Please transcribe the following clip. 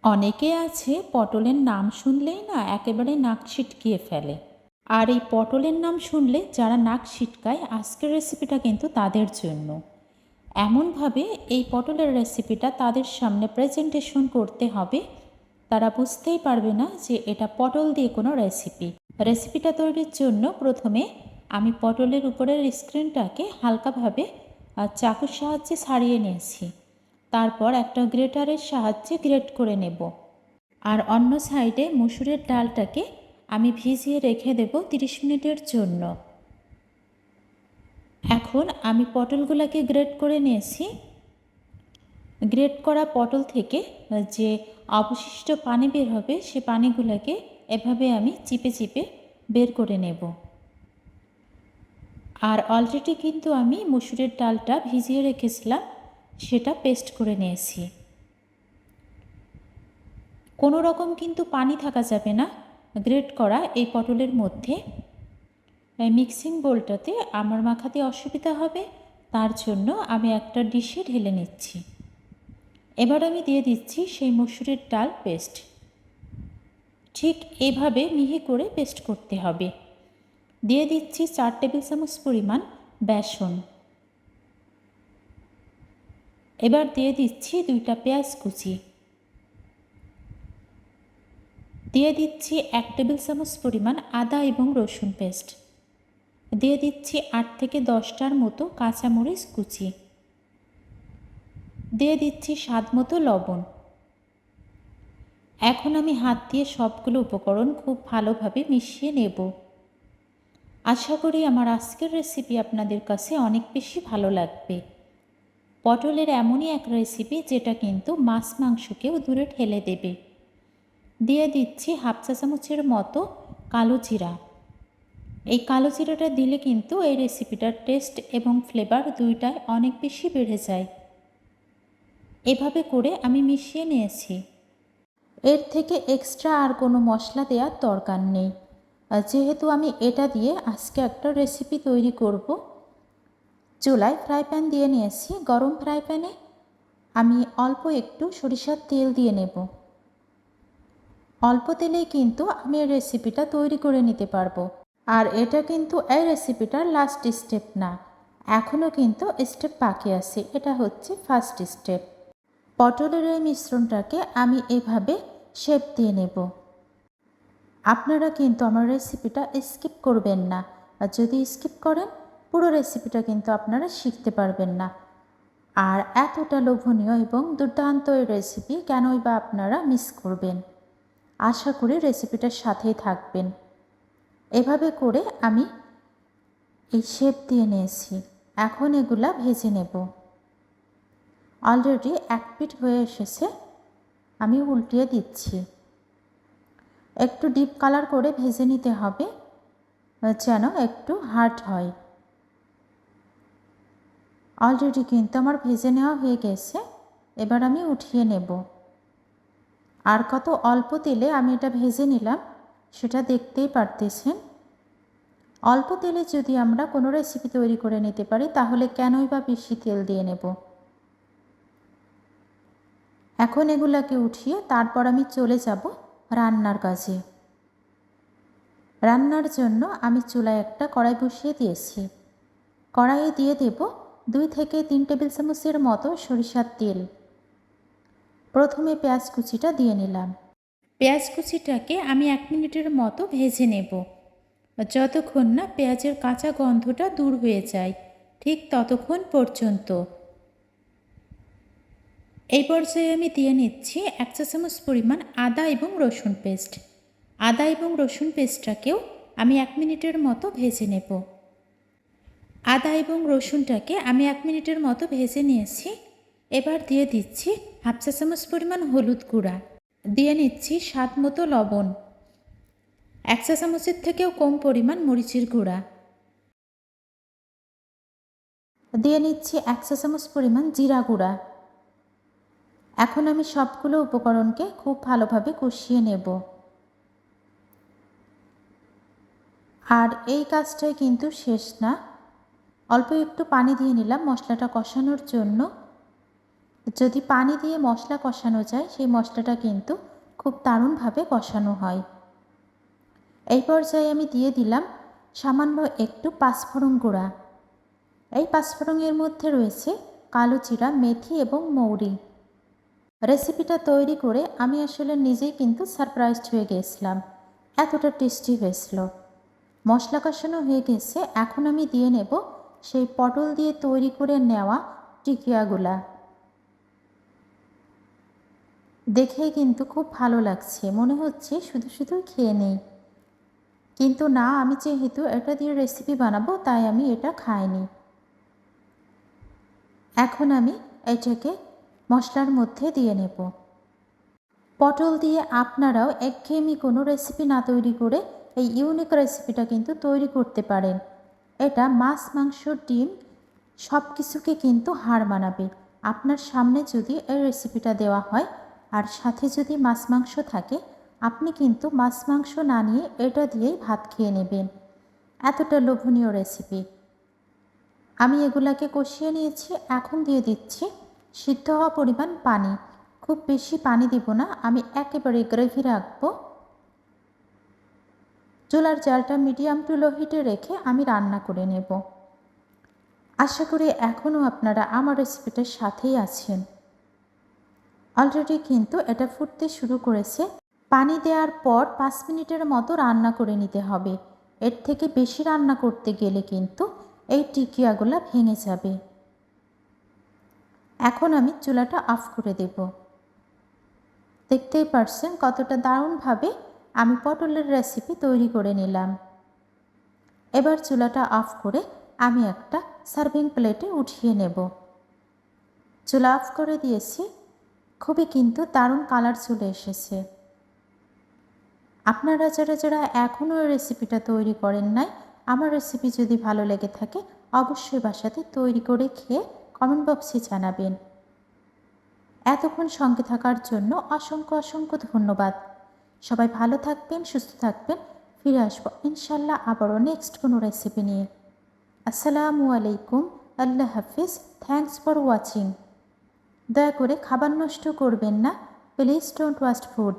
অনেকে আছে পটলের নাম শুনলেই না একেবারে নাক ছিটকিয়ে ফেলে। আর এই পটলের নাম শুনলে যারা নাক ছিটকায়, আজকের রেসিপিটা কিন্তু তাদের জন্য। এমনভাবে এই পটলের রেসিপিটা তাদের সামনে প্রেজেন্টেশন করতে হবে, তারা বুঝতেই পারবে না যে এটা পটল দিয়ে কোনো রেসিপি। রেসিপিটা তৈরির জন্য প্রথমে আমি পটলের উপরের স্ক্রিনটাকে হালকাভাবে চাকুর সাহায্যে ছাড়িয়ে নিয়েছি। তারপর একটা গ্রেটারের সাহায্যে গ্রেট করে নেব। আর অন্য সাইডে মসুরের ডালটাকে আমি ভিজিয়ে রেখে দেব 30 মিনিটের জন্য। এখন আমি পটলগুলোকে গ্রেট করে নিয়েছি। গ্রেট করা পটল থেকে যে অবশিষ্ট পানি বের হবে, সে পানিগুলোকে এভাবে আমি চিপে চিপে বের করে নেব। আর অলরেডি কিন্তু আমি মসুরের ডালটা ভিজিয়ে রেখেছিলাম, সেটা পেস্ট করে নিয়েছি। কোনো রকম কিন্তু পানি থাকা যাবে না গ্রেট করা এই পটলের মধ্যে। মিক্সিং বোলটাতে আমার মাখাতে অসুবিধা হবে, তার জন্য আমি একটা ডিশে ঢেলে নিচ্ছি। এবার আমি দিয়ে দিচ্ছি সেই মসুরের ডাল পেস্ট। ঠিক এভাবে মিহি করে পেস্ট করতে হবে। দিয়ে দিচ্ছি 4 টেবিল চামচ পরিমাণ বেসন। এবার দিয়ে দিচ্ছি 2টা পেঁয়াজ কুচি। দিয়ে দিচ্ছি 1 টেবিল চামচ পরিমাণ আদা এবং রসুন পেস্ট। দিয়ে দিচ্ছি 8 থেকে 10টার মতো কাঁচামরিচ কুচি। দিয়ে দিচ্ছি স্বাদ মতো লবণ। এখন আমি হাত দিয়ে সবগুলো উপকরণ খুব ভালোভাবে মিশিয়ে নেব। আশা করি আমার আজকের রেসিপি আপনাদের কাছে অনেক বেশি ভালো লাগবে। পটলের এমনই এক রেসিপি যেটা কিন্তু মাছ মাংসকেও দূরে ঠেলে দেবে। দিয়ে দিচ্ছি হাফ চা চামচের মতো কালো জিরা। এই কালো জিরাটা দিলে কিন্তু এই রেসিপিটার টেস্ট এবং ফ্লেভার দুইটাই অনেক বেশি বেড়ে যায়। এভাবে করে আমি মিশিয়ে নিয়েছি। এর থেকে এক্সট্রা আর কোনো মশলা দেওয়ার দরকার নেই। যেহেতু আমি এটা দিয়ে আজকে একটা রেসিপি তৈরি করব, চুলায় ফ্রাই প্যান দিয়ে নিয়েছি। গরম ফ্রাই প্যানে আমি অল্প একটু সরিষার তেল দিয়ে নেব। অল্প তেলেই কিন্তু আমি এই রেসিপিটা তৈরি করে নিতে পারবো। আর এটা কিন্তু এই রেসিপিটার লাস্ট স্টেপ না, এখনও কিন্তু স্টেপ বাকি আছে। এটা হচ্ছে ফার্স্ট স্টেপ। পটলের এই মিশ্রণটাকে আমি এভাবে শেপ দিয়ে নেব। আপনারা কিন্তু আমার রেসিপিটা স্কিপ করবেন না, আর যদি স্কিপ করেন পুরো রেসিপিটা কিন্তু আপনারা শিখতে পারবেন না। আর এতটা লোভনীয় এবং দুর্দান্ত এই রেসিপি কেনই বা আপনারা মিস করবেন। আশা করি রেসিপিটার সাথেই থাকবেন। এভাবে করে আমি এই শেপ দিয়ে নিয়েছি। এখন এগুলা ভেজে নেব। অলরেডি এক পিঠ হয়ে এসেছে, আমি উল্টিয়ে দিচ্ছি। একটু ডিপ কালার করে ভেজে নিতে হবে, যেন একটু হার্ড হয়। অলরেডি কিন্তু আমার ভেজে নেওয়া হয়ে গেছে। এবার আমি উঠিয়ে নেব। আর কত অল্প তেলে আমি এটা ভেজে নিলাম সেটা দেখতেই পারতেছেন। অল্প তেলে যদি আমরা কোনো রেসিপি তৈরি করে নিতে পারি, তাহলে কেনই বা বেশি তেল দিয়ে নেব। এখন এগুলাকে উঠিয়ে তারপর আমি চলে যাব রান্নার কাজে। রান্নার জন্য আমি চুলায় একটা কড়াই বসিয়ে দিয়েছি। কড়াইয়ে দিয়ে দেব 2 থেকে 3 টেবিল চামচের মতো সরিষার তেল। প্রথমে পেঁয়াজ কুচিটা দিয়ে নিলাম। পেঁয়াজ কুচিটাকে আমি 1 মিনিটের মতো ভেজে নেব, যতক্ষণ না পেঁয়াজের কাঁচা গন্ধটা দূর হয়ে যায়, ঠিক ততক্ষণ পর্যন্ত। এই পর্যায়ে আমি দিয়ে নিচ্ছি 1 চা চামচ পরিমাণ আদা এবং রসুন পেস্ট। আদা এবং রসুন পেস্টটাকেও আমি 1 মিনিটের মতো ভেজে নেব। আদা এবং রসুনটাকে আমি 1 মিনিটের মতো ভেজে নিয়েছি। এবার দিয়ে দিচ্ছি হাফ চা চামচ পরিমাণ হলুদ গুঁড়া। দিয়ে নিচ্ছি স্বাদ মতো লবণ। 1 চা চামচের থেকেও কম পরিমাণ মরিচের গুঁড়া। দিয়ে নিচ্ছি 1 চা চামচ পরিমাণ জিরা গুঁড়া। এখন আমি সবগুলো উপকরণকে খুব ভালোভাবে কষিয়ে নেব। আর এই কাজটাই কিন্তু শেষ না, অল্প একটু পানি দিয়ে নিলাম মশলাটা কষানোর জন্য। যদি পানি দিয়ে মশলা কষানো যায় সেই মশলাটা কিন্তু খুব দারুণভাবে কষানো হয়। এই পর্যায়ে আমি দিয়ে দিলাম সামান্য একটু পাঁচফোড়ন গুঁড়া। এই পাঁচফোড়নের মধ্যে রয়েছে কালো জিরা, মেথি এবং মৌরি। রেসিপিটা তৈরি করে আমি আসলে নিজেই কিন্তু সারপ্রাইজড হয়ে গিয়েছিলাম, এতটা টেস্টি হয়েছিল। মশলা কষানো হয়ে গেছে, এখন আমি দিয়ে নেব সেই পটল দিয়ে তৈরি করে নেওয়া টিকিয়াগুলা। দেখেই কিন্তু খুব ভালো লাগছে, মনে হচ্ছে শুধু শুধু খেয়ে নেই, কিন্তু না, আমি যেহেতু এটা দিয়ে রেসিপি বানাবো তাই আমি এটা খাইনি। এখন আমি এটাকে মশলার মধ্যে দিয়ে নেব। পটল দিয়ে আপনারাও একঘেয়েমি কোনো রেসিপি না তৈরি করে এই ইউনিক রেসিপিটা কিন্তু তৈরি করতে পারেন। এটা মাছ, মাংস, ডিম সব কিছুকে কিন্তু হার মানাবে। আপনার সামনে যদি এই রেসিপিটা দেওয়া হয় আর সাথে যদি মাছ মাংস থাকে, আপনি কিন্তু মাছ মাংস না নিয়ে এটা দিয়েই ভাত খেয়ে নেবেন। এতটা লোভনীয় রেসিপি। আমি এগুলাকে কষিয়ে নিয়েছি, এখন দিয়ে দিচ্ছি সিদ্ধ হওয়া পরিমাণ পানি। খুব বেশি পানি দিব না, আমি একেবারে গ্রেভি রাখবো। চুলার জালটা মিডিয়াম টু লো হিটে রেখে আমি রান্না করে নেব। আশা করি এখনও আপনারা আমার রেসিপিটার সাথেই আছেন। অলরেডি কিন্তু এটা ফুটতে শুরু করেছে। পানি দেওয়ার পর 5 মিনিটের মতো রান্না করে নিতে হবে। এর থেকে বেশি রান্না করতে গেলে কিন্তু এই টিকিয়াগুলো ভেঙে যাবে। এখন আমি চুলাটা অফ করে দেব। দেখতেই পারছেন কতটা দারুণভাবে আমি পটলের রেসিপি তৈরি করে নিলাম। এবার চুলাটা অফ করে আমি একটা সার্ভিং প্লেটে উঠিয়ে নেব। চুলা অফ করে দিয়েছি, খুবই কিন্তু দারুণ কালার চলে এসেছে। আপনারা যারা যারা এখনও এই রেসিপিটা তৈরি করেন নাই, আমার রেসিপি যদি ভালো লেগে থাকে অবশ্যই বাসাতে তৈরি করে খেয়ে কমেন্ট বক্সে জানাবেন। এতক্ষণ সঙ্গে থাকার জন্য অসংখ্য অসংখ্য ধন্যবাদ। সবাই ভালো থাকবেন, সুস্থ থাকবেন। ফিরে আসবো ইনশাল্লাহ আবারও নেক্সট কোনো রেসিপি নিয়ে। আসসালামু আলাইকুম, আল্লাহ হাফিজ, থ্যাংকস ফর ওয়াচিং। দয়া করে খাবার নষ্ট করবেন না, প্লিজ ডোন্ট ওয়েস্ট ফুড।